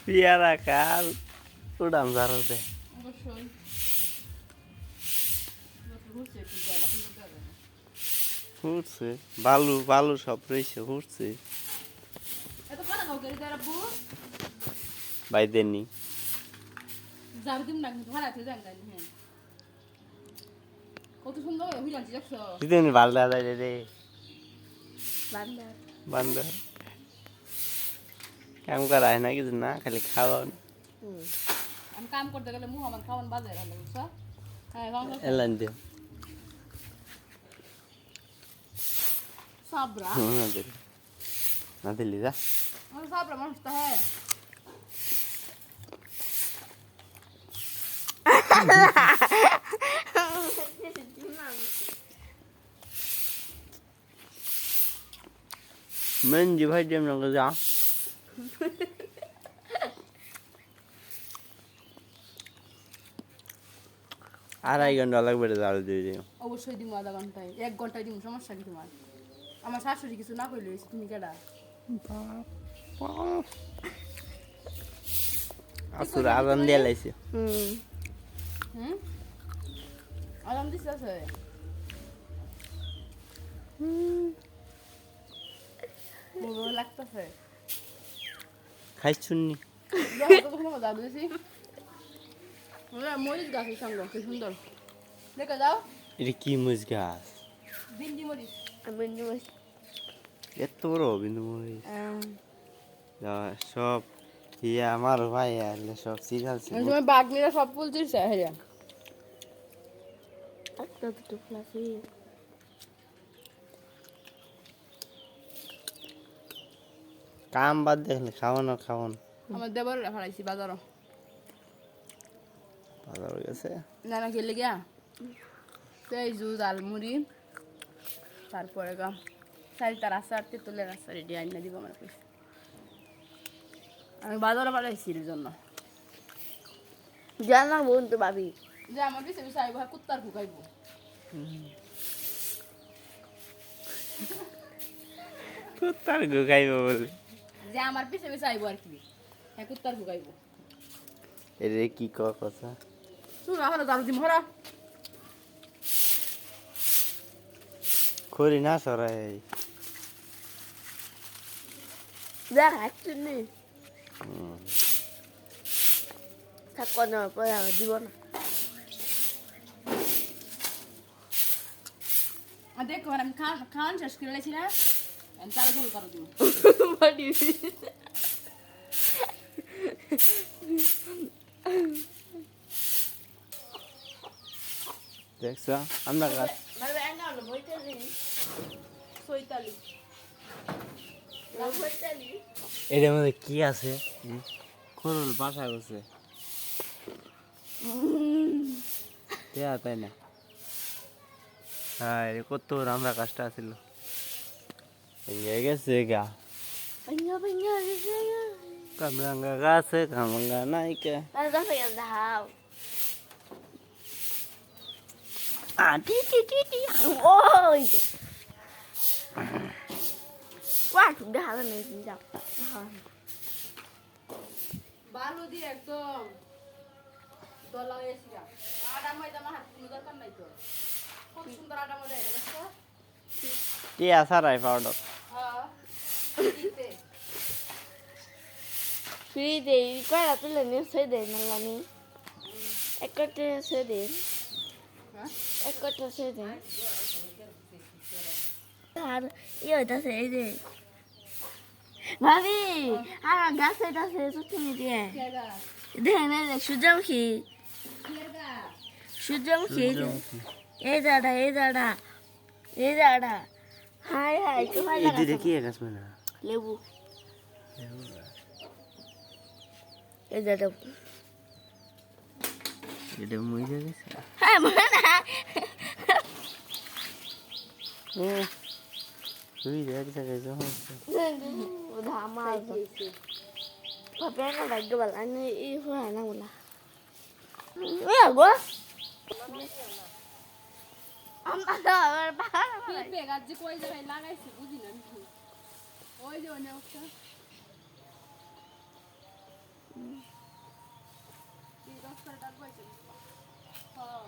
পেয়ারা কাল উড়ান ঝাড়তে উঠছে বালু বালু সব রয়েছে উঠছে বাইদেনি কত সুন্দর হইলাম দেখছো দিদিনি বালদা যায় রে বান্দর কাম করায় না কিছু না খালি খাওয়ান আমি কাম করতে গেলে মুহ আমার খাওয়ান বাজার হলো বুঝছো হ্যাঁ এলান দিও সাবরা না দিলি যা আমার সাবরা মানুষ তো হ্যাঁ मंजी भाई जम लग जा 2.5 ঘন্টা লাগবে জাল দিয়ে দিও অবশ্যই দিমু আধা ঘন্টায় 1 ঘন্টায় দিমু সমস্যা কি তোমার আমার শাশুড়ি কিছু না কইলে তুমি কেডা আসুর আজান দিয়ে লাইছে আরাম দিছে আছে মোর লাগতাছে খাইছুনি তো কোনো মজা বুঝছি ওরা মরিচ গাছ সঙ্গে কি সুন্দর দেখে যাও এটা কি মুজ গাছ বিন্দি মরিচ এত বড় বিন্দু মরিচ সব ইয়া আমার ভাই আলে সব সিরিয়াল তুমি বাগনিরা সব ফুল দিছে হেরিয়া একটা দুটো ফ্লাফি কাম বাদ দেখলে খাওয়ানো খাওয়ানো আমার দেবর হারাইছি বাজারও বাজার হয়ে গেছে না না খেলে গিয়া সেই জুস আলমুড়ি তারপরে গা চারিটার আচার তেঁতুলের আচার রেডি আইনা দিব আমার কাছে আমি বাজারে পাঠাইছি এর জন্য জানা বোন তো ভাবি যে আমার পিছে পিছে আইব কুত্তার ফুকাইব কুত্তার গুগাইব বলে যে আমার পিছে পিছে আইব আর কি হ্যাঁ কুত্তার ফুকাইব এরে কি কথা শুন এখন জানো দিম হরা করি না সরাই দেখ একটুনি থাক না পরে আবার দিব না আর দেখো আমি খাওয়ান শেষ করে লেছি না আমি চালু শুরু করো দিব দেখছ আমরা গাছ সৈতালি এটার মধ্যে কি আছে খরল বাসা করছে তাই না হ্যাঁ কত আমরা কাজটা ছিল ভেঙে গেছে গা কামরাঙ্গা গাছে কামরাঙ্গা নাই কে ôi quá chúng đã là này chính trọng বালু দিয়ে একদম দলা হয়েছি আটা ময়দা আমার হাত কোনো দরকার নাই তো খুব সুন্দর আটা ময়দা এটা দেখছো কি আসা রাই পাউডার হ্যাঁ দিতে phi thì quay là tôi lần nữa sẽ để là mi em có thể sẽ đến হ্যাঁ em có thể sẽ đến yêu ta sẽ đi ভাবি আর গাছে গাছে তুমি দিয়ে কেডা দেখেন এই সূর্যমুখী কেডা সূর্যমুখী এই দাঁড়া এই দাঁড়া এই দাঁড়া হাই হাই তোমার এদিকে কি গাছ মানে লেবু এই দাঁড়া এটা মরে গেছে হ্যাঁ মনে না তুই দেখ জায়গায় যখন ধামা Papel bạch cái bảo anh ấy không hề nào là mấy ở quá ông ăn rồi ba পেঁপে গাছ যে কই জায়গায় লাগাইছে বুঝি না আমি। ওই যে অনেক একটা এই 10 টাকা পাইছে। হ্যাঁ